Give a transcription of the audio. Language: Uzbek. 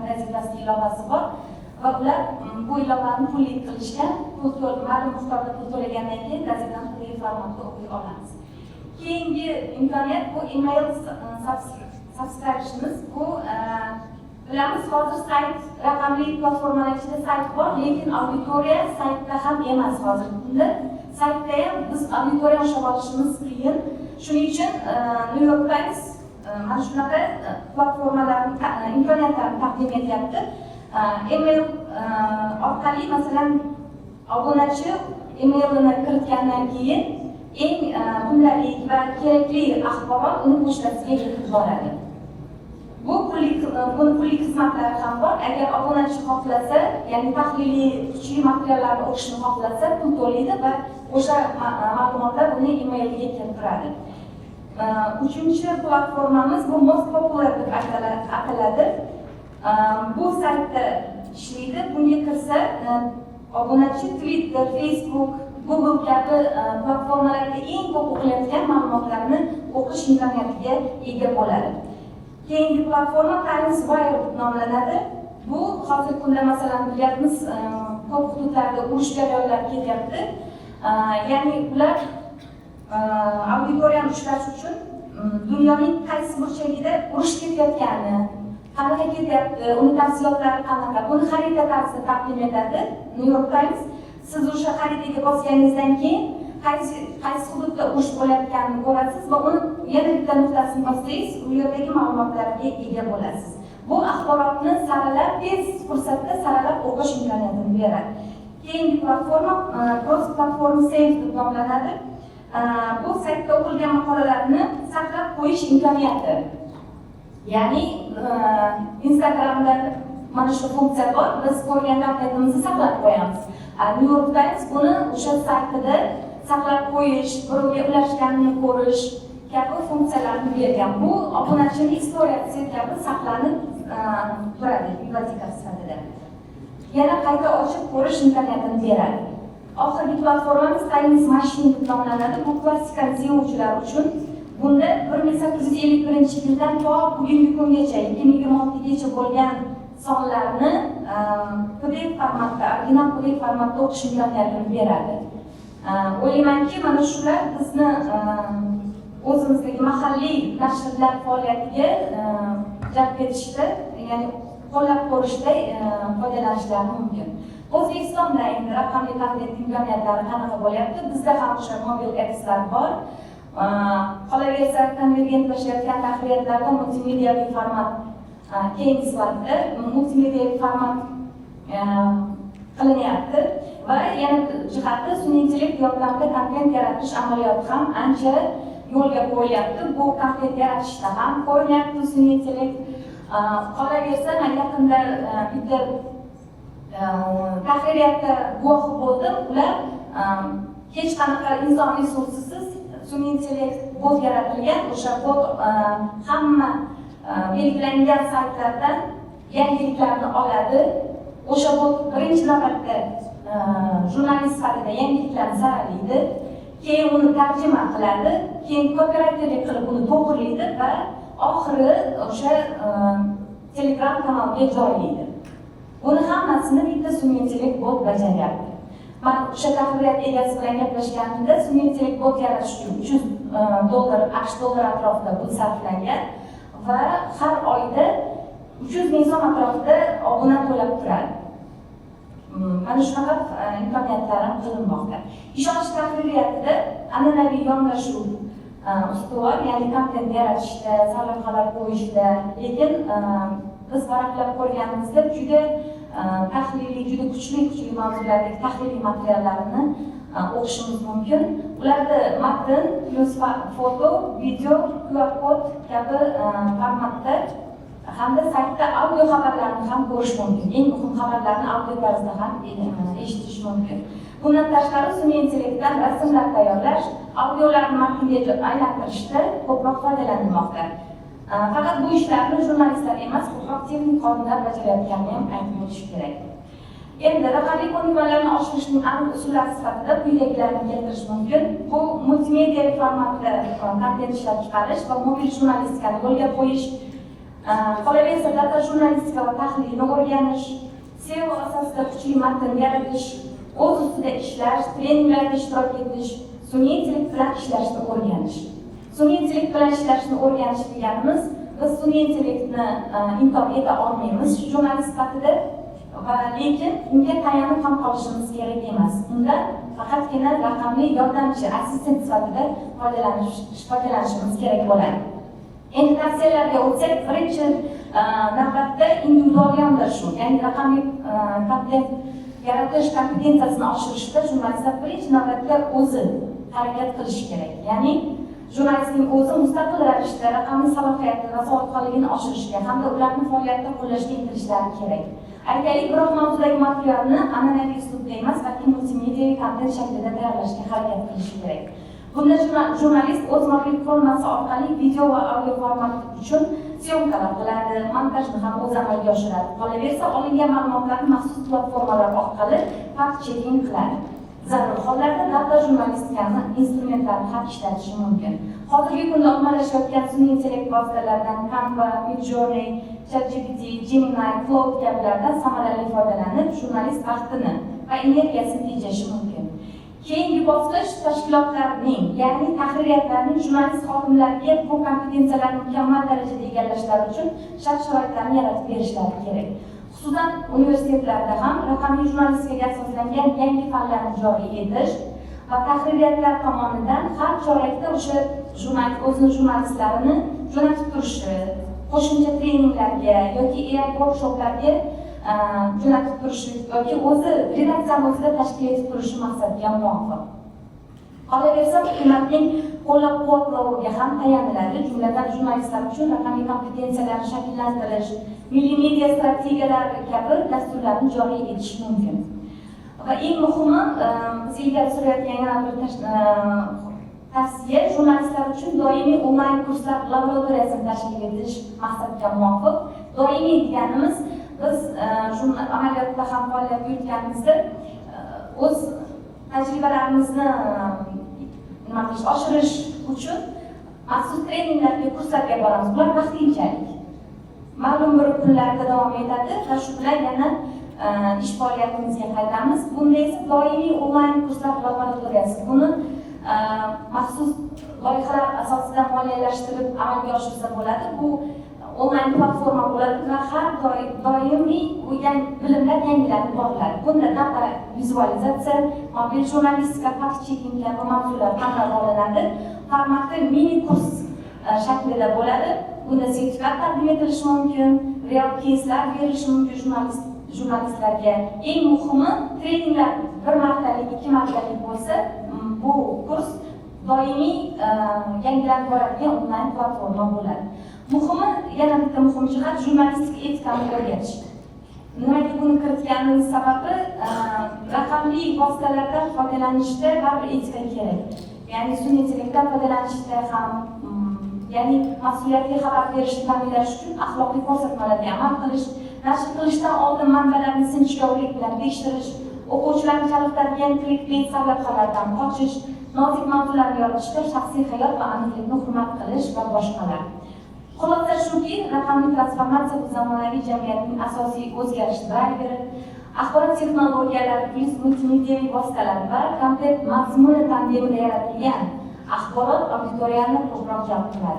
gazetasi ilovasi bor va ular bu ilovani pulli qilishgan, ma'lum miqdorda pul to'lagandan keyin gazetani pulli formatda o'qiy olamiz. Keyingi imkoniyat bu email subscriptionimiz. Bu bilamiz hozir sayt, raqamli platformalar ichida sayt bor, lekin auditoriya saytda ham emas hozirgi kunda. Saytda ham biz auditoriya ushlab olishimiz qiyin. Shuning uchun New York Times mana shunaqa platformalarning imkoniyatlarini taqdim etyapti. Email orqali masalan obunachi emailini kiritgandan keyin eng kundalik va kerakli axborot uni pochtasiga yetib boradi. Bu pulli xizmatlari ham bor. Agar obunachi xohlasa, ya'ni tahliliy kuchli materiallarni o'qishni xohlasa, pul to'laydi va o'sha ma'lumotlar uni emailiga keltiradi. Uchinchi platformamiz bu most popular deb ataladi. Bu saytda ishlaydi. Bunga kirsa, obunachi Twitter, Facebook, Google kabi platformalarda eng ko'p o'qilayotgan ma'lumotlarni o'qish imkoniyatiga ega bo'ladi. Keyingi platforma Times Wire deb nomlanadi. Bu hozirgi kunda masalan bilyapmiz, ko'p hududlarda urush jarayonlari ketyapti. Ya'ni ular auditoriyani ushlash uchun dunyoning qaysi burchagida urush ketayotganini, qanaqa ketyapti, uni tafsilotlari qanaqa, buni xarita tarzida taqdim etadi New York Times. Siz o'sha xaritaga bosganingizdan keyin qaysi hududda urush bo'layotganini ko'rasiz va uni yana bitta nuqtasini bossangiz, u yerdagi ma'lumotlarga ega bo'lasiz. Bu axborotni saralab, tez fursatda saralab o'qish imkoniyatini beradi. Keyingi platforma Cross Platform Save deb nomlanadi. Bu saytda o'qilgan maqolalarni saqlab qo'yish imkoniyati. Ya'ni Instagramda mana shu funksiya bor, biz ko'rgan kontentimizni saqlab qo'yamiz. New York Times buni o'sha saytida saqlab qo'yish, birovga ulashganini ko'rish kabi funksiyalarni bergan. Bu obunachining istoriyasi kabi saqlanib turadi biblioteka sifatida. Yana qayta ochib ko'rish imkoniyatini beradi. Oxirgi platformamiz Times Machine deb nomlanadi. Bu klassikani sevuvchilar uchun. Bunda 1851-yildan to bugungi kungacha 2026gacha bo'lgan sonlarni PDF formatda, original PDF formatda o'qish imkoniyatini beradi. O'ylaymanki, mana shular bizni o'zimizdagi mahalliy nashrlar faoliyatiga jalb etishda, ya'ni qo'llab ko'rishda foydalanishlari mumkin. O'zbekistonda endi raqamli kontent imkoniyatlari qanaqa bo'lyapti? Bizda ham o'sha mobil appslar bor. Qolaversa, konvergentlashayotgan tahririyatlarda multimediaviy format keyingi slaydda multimediaviy format qilinyapti va yana jihati sun'iy intellekt yordamida kontent yaratish amaliyoti ham ancha yo'lga qo'yilyapti. Bu kontent yaratishda ham qo'yilyapti sun'iy intellekt. Qolaversa, yaqinda bitta tahririyatda guvohi bo'ldim. Ular hech qanaqa inson resursiz sun'iy intellekt bot yaratilgan. O'sha bot hamma belgilangan saytlardan yangiliklarni oladi. O'sha bot birinchi navbatda jurnalist sifatida yangiliklarni saralaydi, keyin uni tarjima qiladi, keyin kopirayterlik qilib uni to'g'rilaydi va oxiri o'sha Telegram kanaliga joylaydi. Buni hammasini bitta sun'iy intellekt bot bajaryapti. Men o'sha tahririyat egasi bilan gaplashganimda sun'iy intellekt bot yaratish uchun $300 AQSh dollari atrofida pul sarflangan va har oyda 300 ming so'm atrofida obuna to'lab turadi. Mana shunaqa imkoniyatlar qilinmoqda. Ishonch tahririyatida an'anaviy yondashuv ustuvor, ya'ni kontent yaratishda, sarlavhalar qo'yishda, lekin biz varaqlab ko'rganimizda juda tahliliy, juda kuchli mavzulardagi tahliliy materiallarni o'qishimiz mumkin. Ularda matn plus foto, video, QR kod kabi formatda hamda saytda audio xabarlarni ham ko'rish mumkin. Eng muhim xabarlarni audio tarzda ham eshitish mumkin. Bundan tashqari sun'iy intellektdan rasmlar tayyorlash, audiolarni matnga aylantirishda ko'proq foydalanilmoqda. Faqat bu ishlarni jurnalistlar emas, ko'proq texnik xodimlar bajarayotganini ham aytib o'tish kerak. Endi raqamli ko'nikmalarni oshirishning aniq usullari sifatida quyidagilarni keltirish mumkin. Bu multimedia formatda kontent ishlab chiqarish va mobil jurnalistikani yo'lga qo'yish. Qolaversa, data jurnalistika va tahlilni o'rganish, SEO asosida kuchli matn yaratish, o'z ustida ishlash, treninglarda ishtirok etish, sun'iy intellekt bilan ishlashni o'rganish. Sun'iy intellekt bilan ishlashni o'rganish deganimiz, biz sun'iy intellektni inkor eta olmaymiz jurnalist sifatida, va lekin unga tayanib ham qolishimiz kerak emas. Unda faqatgina raqamli yordamchi, assistent sifatida foydalanishimiz kerak bo'ladi. Endi tavsiyalarga o'tsak, birinchi navbatda individual yondashuv, ya'ni raqamli kontent yaratish kompetensiyasini oshirishda jurnalistlar birinchi navbatda o'zi harakat qilishi kerak. Ya'ni jurnalistning o'zi mustaqil ravishda raqamli salohiyatini va savodxonligini oshirishga hamda ularni faoliyatda qo'llashga intilishlari kerak. Aytaylik, biroq mavzudagi materialni an'anaviy uslubda emas, balki multimediaviy kontent shaklida tayyorlashga harakat qilishi kerak. Bunda jurnalist o'z mobil qurilmasi orqali video va audio format uchun syomkalar qiladi, montajni ham o'zi amalga oshiradi. Qolaversa, olingan ma'lumotlarni maxsus platformalar orqali fact checking qiladi. Zarur hollarda data jurnalistikani instrumentlarini ham ishlatishi mumkin. Hozirgi kunda ommalashayotgan sun'iy intellekt vositalaridan Canva, Midjourney, ChatGPT, Gemini, Claude kabilardan samarali foydalanib, jurnalist vaqtini va energiyasini tejashi mumkin. Keyingi bosqich tashkilotlarning, ya'ni tahririyatlarning jurnalist xodimlariga bu kompetensiyalarni mukammal darajada egallashlari uchun shart-sharoitlarni yaratib berishlari kerak. Xususan, universitetlarda ham raqamli jurnalistikaga asoslangan yangi fanlarni joriy etish va tahririyatlar tomonidan har chorakda o'sha o'zini jurnalistlarini jo'natib turishi, qo'shimcha treninglarga yoki AI workshoplarga jo'natib turishi yoki o'zi redaksiyani o'zida tashkil etib turishi maqsadga muvofiq. Qolaversa, hukumatning qo'llab-quvvatloviga ham tayaniladi, jumladan jurnalistlar uchun raqamli kompetensiyalarni shakllantirish, milliy media strategiyalari kabi dasturlarni joriy etish mumkin. Va eng muhimi, biz ilgari surayotgan yana bir tavsiya, jurnalistlar uchun doimiy onlayn kurslar laboratoriyasini tashkil etish maqsadga muvofiq. Doimiy deganimiz, biz amaliyotda ham faoliyat yuritganimizda o'z tajribalarimizni oshirish uchun maxsus treninglarga, kurslarga boramiz. Bular vaqtinchalik. Ma'lum bir kunlarda davom etadi va shu bilan yana ish faoliyatimizga qaytamiz. Bunda esa doimiy onlayn kurslar laboratoriyasi. Buni maxsus loyihalar asosida moliyalashtirib amalga oshirsa bo'ladi. Bu onlayn platforma bo'ladi va har doimiy bilimlar yangilanib boriladi. Bunda data vizualizatsiya, mobil jurnalistika, fact checking kabi mavzular qamrab olinadi. Formati mini kurs shaklida bo'ladi. Bunda sertifikat taqdim etilishi mumkin, real case'lar berilishi mumkin jurnalistlarga. Eng muhimi, treninglar 1 martalik, 2 martalik bo'lsa, bu kurs doimiy yangilanib boradigan onlayn platforma bo'ladi. Muhimi, yana bitta muhim jihat jurnalistik etikani o'rgatish. Nimaga buni kiritganimiz sababi, raqamli vositalardan foydalanishda baribir etika kerak. Ya'ni sun'iy intellektdan foydalanishda ham, ya'ni mas'uliyatli xabar berishni ta'minlash uchun axloqiy ko'rsatmalarga amal qilish, nashr qilishdan oldin manbalarni sinchkovlik bilan tekshirish, o'quvchilarni chalg'itadigan clickbait sarlavhalardan qochish, nozik mavzularni yoritishda shaxsiy hayot va aniqlikni hurmat qilish va boshqalar. Xulosa shuki, raqamli transformatsiya bu zamonaviy jamiyatning asosiy o'zgarishi drayveri. Axborot texnologiyalari plus multimediaviy vositalar va kontent mazmuni tandemida yaratilgan axborot auditoriyani ko'proq jalb qiladi.